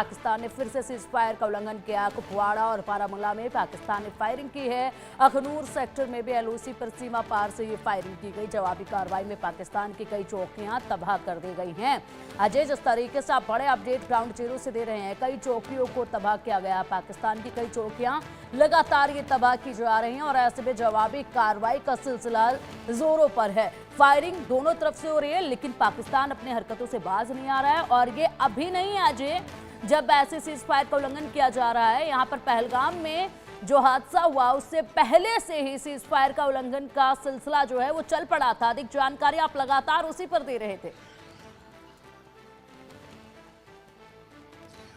पाकिस्तान ने फिर से सीज फायर का उल्लंघन किया। कुपवाड़ा और बारामूला में पाकिस्तान ने फायरिंग की है। अखनूर सेक्टर में भी एलओसी पर सीमा पार से ये फायरिंग की गई। जवाबी कार्रवाई में पाकिस्तान की कई चौकियां तबाह कर दी गई हैं। अजय, जिस तरीके से आप बड़े अपडेट ग्राउंड जीरो से दे रहे हैं, कई चौकियों को तबाह किया गया। पाकिस्तान की कई चौकियां लगातार ये तबाह की जा रही हैं और ऐसे में जवाबी कार्रवाई का सिलसिला जोरों पर है। फायरिंग दोनों तरफ से हो रही है, लेकिन पाकिस्तान अपनी हरकतों से बाज नहीं आ रहा है। और ये अभी नहीं है अजय, जब ऐसे सीज फायर का उल्लंघन किया जा रहा है। यहाँ पर पहलगाम में जो हादसा हुआ उससे पहले से ही सीज फायर का उल्लंघन का सिलसिला जो है वो चल पड़ा था। अधिक जानकारी आप लगातार उसी पर दे रहे थे।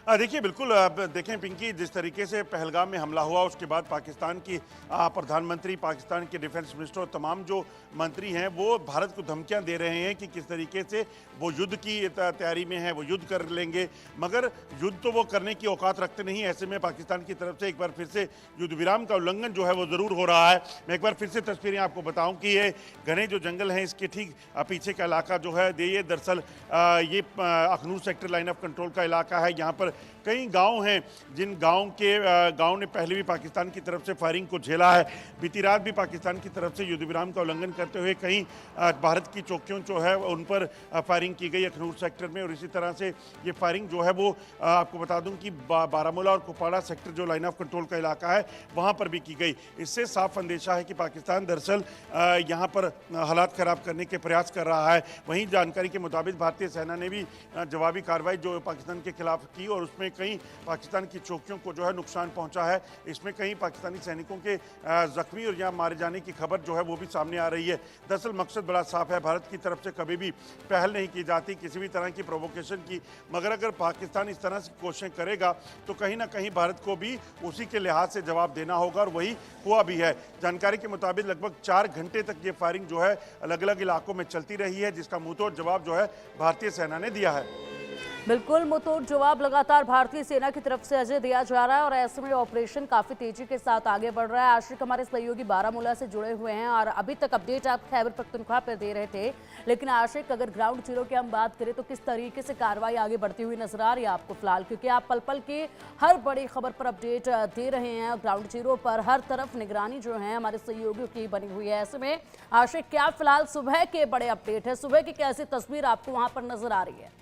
देखिए, बिल्कुल आप देखें पिंकी, जिस तरीके से पहलगाम में हमला हुआ उसके बाद पाकिस्तान की प्रधानमंत्री, पाकिस्तान के डिफेंस मिनिस्टर और तमाम जो मंत्री हैं वो भारत को धमकियां दे रहे हैं कि किस तरीके से वो युद्ध की तैयारी में है, वो युद्ध कर लेंगे, मगर युद्ध तो वो करने की औकात रखते नहीं। ऐसे में पाकिस्तान की तरफ से एक बार फिर से युद्ध विराम का उल्लंघन जो है वो ज़रूर हो रहा है। मैं एक बार फिर से तस्वीरें आपको बताऊँ कि ये घने जो जंगल हैं इसके ठीक पीछे का इलाका जो है ये दरअसल ये Akhnoor sector line of control का इलाका है। यहाँ पर कई गांव हैं जिन गांव ने पहले भी पाकिस्तान की तरफ से फायरिंग को झेला है। बीती रात भी पाकिस्तान की तरफ से युद्ध विराम का उल्लंघन करते हुए कई भारत की चौकियों जो है उन पर फायरिंग की गई अखनूर सेक्टर में। और इसी तरह से ये फायरिंग जो है वो आपको बता दूं कि बारामूला और कुपवाड़ा सेक्टर जो लाइन ऑफ कंट्रोल का इलाका है वहाँ पर भी की गई। इससे साफ अंदेशा है कि पाकिस्तान दरअसल यहाँ पर हालात ख़राब करने के प्रयास कर रहा है। वहीं जानकारी के मुताबिक भारतीय सेना ने भी जवाबी कार्रवाई जो पाकिस्तान के खिलाफ की और उसमें कई पाकिस्तान की चौकियों को जो है नुकसान पहुंचा है। इसमें कई पाकिस्तानी सैनिकों के जख्मी और यहाँ मारे जाने की खबर जो है वो भी सामने आ रही है। दरअसल मकसद बड़ा साफ है, भारत की तरफ से कभी भी पहल नहीं की जाती किसी भी तरह की प्रोवोकेशन की, मगर अगर पाकिस्तान इस तरह से कोशिशें करेगा तो कहीं ना कहीं भारत को भी उसी के लिहाज से जवाब देना होगा और वही हुआ भी है। जानकारी के मुताबिक लगभग 4 घंटे तक ये फायरिंग जो है अलग अलग इलाकों में चलती रही है, जिसका मुंहतोड़ जवाब जो है भारतीय सेना ने दिया है। बिल्कुल, मुंहतोड़ जवाब लगातार भारतीय सेना की तरफ से अजय दिया जा रहा है और ऐसे में ऑपरेशन काफी तेजी के साथ आगे बढ़ रहा है। आशिक हमारे सहयोगी बारामूला से जुड़े हुए हैं और अभी तक अपडेट आप खैबर पख्तूनख्वा पर दे रहे थे, लेकिन आशिक अगर ग्राउंड जीरो की हम बात करें तो किस तरीके से कार्रवाई आगे बढ़ती हुई नजर आ रही है आपको फिलहाल, क्योंकि आप पल पल की हर बड़ी खबर पर अपडेट दे रहे हैं। ग्राउंड जीरो पर हर तरफ निगरानी जो है हमारे सहयोगियों की बनी हुई है। ऐसे में आशिक, क्या फिलहाल सुबह के बड़े अपडेट है, सुबह की कैसी तस्वीर आपको वहां पर नजर आ रही है?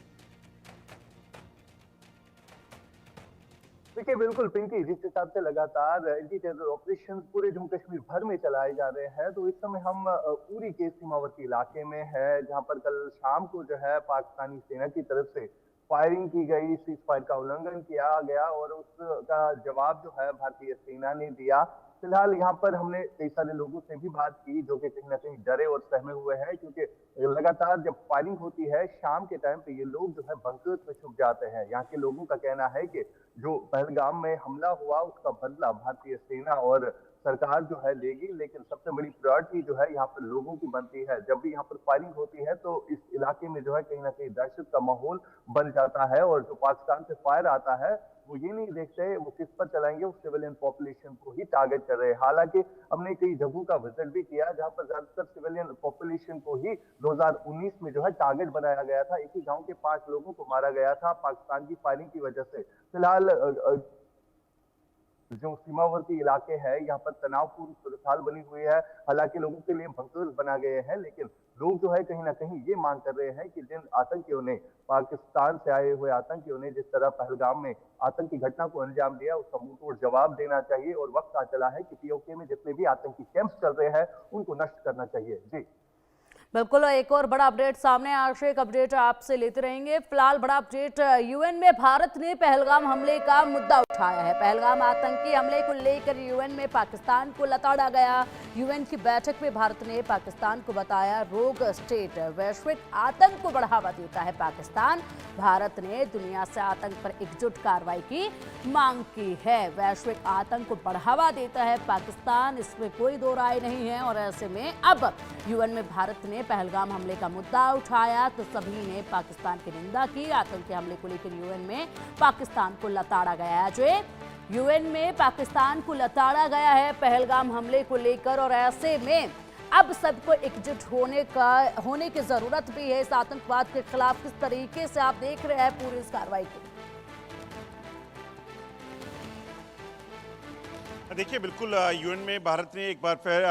देखिए, बिल्कुल पिंकी, जिस हिसाब से लगातार एंटी टेरर ऑपरेशन पूरे जम्मू कश्मीर भर में चलाए जा रहे हैं, तो इस समय हम उरी के सीमावर्ती इलाके में है, जहां पर कल शाम को जो है पाकिस्तानी सेना की तरफ से फायरिंग की गई, सीज फायर का उल्लंघन किया गया और उसका जवाब जो है भारतीय सेना ने दिया। फिलहाल यहाँ पर हमने कई सारे लोगों से भी बात की जो कि कहीं ना कहीं डरे और सहमे हुए हैं, क्योंकि लगातार जब फायरिंग होती है शाम के टाइम पे ये लोग जो है बंकर्स में छुप जाते हैं। यहाँ के लोगों का कहना है कि जो पहलगाम में हमला हुआ उसका बदला भारतीय सेना और सरकार जो है लेगी, लेकिन सबसे बड़ी प्रायोरिटी जो है यहाँ पर लोगों की बनती है। जब भी यहाँ पर फायरिंग होती है तो इस इलाके में जो है कहीं ना कहीं दहशत का माहौल बन जाता है और जो पाकिस्तान से फायर आता है वो ये नहीं देखते वो किस पर चलाएंगे, वो सिविलियन पॉपुलेशन को ही टारगेट कर रहे हैं। हालांकि हमने कई जगहों का विजिट भी किया जहां पर ज्यादातर सिविलियन पॉपुलेशन को ही 2019 में जो है टारगेट बनाया गया था। एक ही गांव के 5 लोगों को मारा गया था पाकिस्तान की फायरिंग की वजह से। फिलहाल जो सीमावर्ती इलाके हैं यहाँ पर तनावपूर्ण सूरत बनी हुई है। हालांकि लोगों के लिए बंकर्स बना गए हैं, लेकिन लोग जो है कहीं ना कहीं ये मांग कर रहे हैं कि जिन आतंकियों ने, पाकिस्तान से आए हुए आतंकियों ने जिस तरह पहलगाम में आतंकी घटना को अंजाम दिया उसका मुंहतोड़ जवाब देना चाहिए और वक्त आ चला है कि पीओके में जितने भी आतंकी कैंप्स चल रहे हैं उनको नष्ट करना चाहिए। जी बिल्कुल, एक और बड़ा अपडेट सामने आशा, एक अपडेट आपसे लेते रहेंगे। फिलहाल बड़ा अपडेट, यूएन में भारत ने पहलगाम हमले का मुद्दा उठाया है। पहलगाम आतंकी हमले को लेकर यूएन में पाकिस्तान को लताड़ा गया। यूएन की बैठक में भारत ने पाकिस्तान को बताया रोग स्टेट, वैश्विक आतंक को बढ़ावा देता है पाकिस्तान। भारत ने दुनिया से आतंक पर एकजुट कार्रवाई की मांग की है। वैश्विक आतंक को बढ़ावा देता है पाकिस्तान, इसमें कोई दो राय नहीं है। और ऐसे में अब यूएन में भारत ने पहलगाम हमले का मुद्दा उठाया तो सभी ने पाकिस्तान की निंदा की। आतंकी हमले को लेकर यूएन में पाकिस्तान को लताड़ा गया है। जो यूएन में पाकिस्तान को लताड़ा गया है पहलगाम हमले को लेकर और ऐसे में अब सबको एकजुट होने की जरूरत भी है इस आतंकवाद के खिलाफ। किस तरीके से आप देख रहे हैं पूरी इस कार्रवाई को? देखिए बिल्कुल यूएन में भारत ने एक बार फिर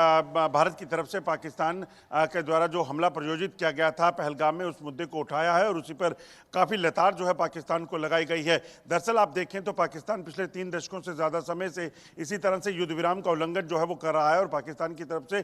भारत की तरफ से पाकिस्तान के द्वारा जो हमला प्रयोजित किया गया था पहलगाम में, उस मुद्दे को उठाया है और उसी पर काफ़ी लताड़ जो है पाकिस्तान को लगाई गई है। दरअसल आप देखें तो पाकिस्तान पिछले 3 दशकों से ज़्यादा समय से इसी तरह से युद्ध विराम का उल्लंघन जो है वो कर रहा है और पाकिस्तान की तरफ से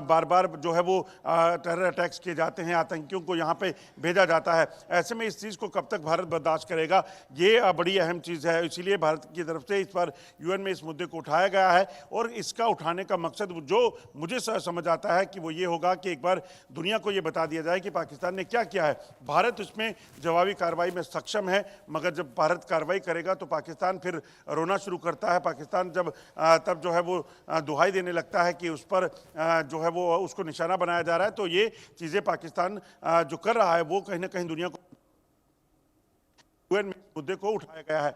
बार बार जो है वो टेरर अटैक्स किए जाते हैं, आतंकियों को यहाँ पर भेजा जाता है। ऐसे में इस चीज़ को कब तक भारत बर्दाश्त करेगा, ये बड़ी अहम चीज़ है। इसीलिए भारत की तरफ से इस बार यूएन में इस मुद्दे को उठाया गया है और इसका उठाने का मकसद जो मुझे समझ आता है कि वो ये होगा कि एक बार दुनिया को ये बता दिया जाए कि पाकिस्तान ने क्या किया है। भारत उसमें जवाबी कार्रवाई में सक्षम है, मगर जब भारत कार्रवाई करेगा तो पाकिस्तान फिर रोना शुरू करता है। पाकिस्तान जब तब जो है वो दुहाई देने लगता है कि उस पर जो है वो उसको निशाना बनाया जा रहा है, तो ये चीज़ें पाकिस्तान जो कर रहा है वो कहीं ना कहीं दुनिया को यूएन में मुद्दे को उठाया गया है।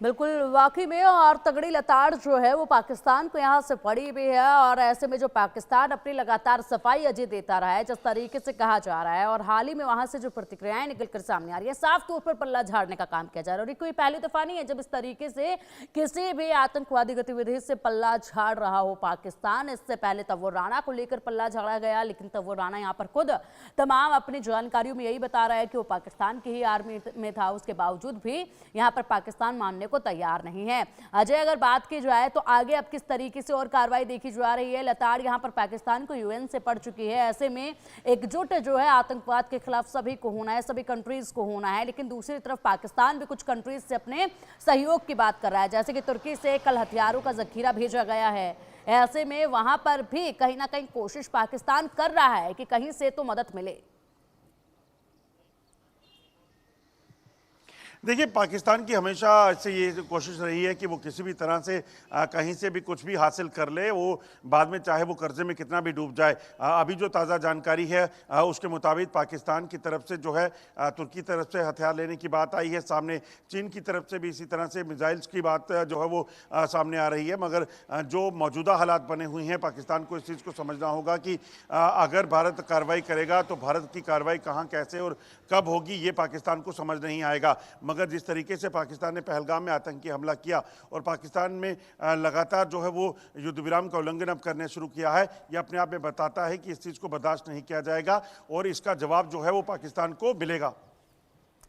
बिल्कुल वाकई में, और तगड़ी लताड़ जो है वो पाकिस्तान को यहाँ से पड़ी भी है। और ऐसे में जो पाकिस्तान अपनी लगातार सफाई अजय देता रहा है, जिस तरीके से कहा जा रहा है, और हाल ही में वहां से जो प्रतिक्रियाएं निकलकर सामने आ रही है, साफ तौर पर पल्ला झाड़ने का काम किया जा रहा है। और ये कोई पहली दफा नहीं है जब इस तरीके से किसी भी आतंकवादी गतिविधि से पल्ला झाड़ रहा हो पाकिस्तान। इससे पहले तव्वुर राणा को लेकर पल्ला झाड़ा गया, लेकिन तव्वुर राणा यहाँ पर खुद तमाम अपनी जानकारियों में यही बता रहा है कि वो पाकिस्तान की ही आर्मी में था। उसके बावजूद भी यहाँ पर पाकिस्तान मानने को तैयार नहीं है। अजय, अगर बात की जाए तो आगे अब किस तरीके से और कार्रवाई देखी जा रही है? लताड़ यहां पर पाकिस्तान को यूएन से पड़ चुकी है। ऐसे में एकजुट जो है आतंकवाद के खिलाफ सभी को होना है, सभी कंट्रीज को होना है। लेकिन दूसरी तरफ पाकिस्तान भी कुछ कंट्रीज से अपने सहयोग की बात कर रहा है, जैसे कि तुर्की से कल हथियारों का जखीरा भेजा गया है। ऐसे में वहां पर भी कहीं ना कहीं कोशिश पाकिस्तान कर रहा है कि कहीं से तो मदद मिले। देखिए, पाकिस्तान की हमेशा से ये कोशिश रही है कि वो किसी भी तरह से कहीं से भी कुछ भी हासिल कर ले, वो बाद में चाहे वो कर्जे में कितना भी डूब जाए। अभी जो ताज़ा जानकारी है उसके मुताबिक पाकिस्तान की तरफ से जो है तुर्की तरफ से हथियार लेने की बात आई है सामने। चीन की तरफ से भी इसी तरह से मिसाइल्स की बात जो है वो सामने आ रही है। मगर जो मौजूदा हालात बने हुए हैं, पाकिस्तान को इस चीज़ को समझना होगा कि अगर भारत कार्रवाई करेगा तो भारत की कार्रवाई कहाँ, कैसे और कब होगी, ये पाकिस्तान को समझ नहीं आएगा। मगर जिस तरीके से पाकिस्तान ने पहलगाम में आतंकी हमला किया और पाकिस्तान में लगातार जो है वो युद्ध विराम का उल्लंघन अब करने शुरू किया है, ये अपने आप में बताता है कि इस चीज़ को बर्दाश्त नहीं किया जाएगा और इसका जवाब जो है वो पाकिस्तान को मिलेगा।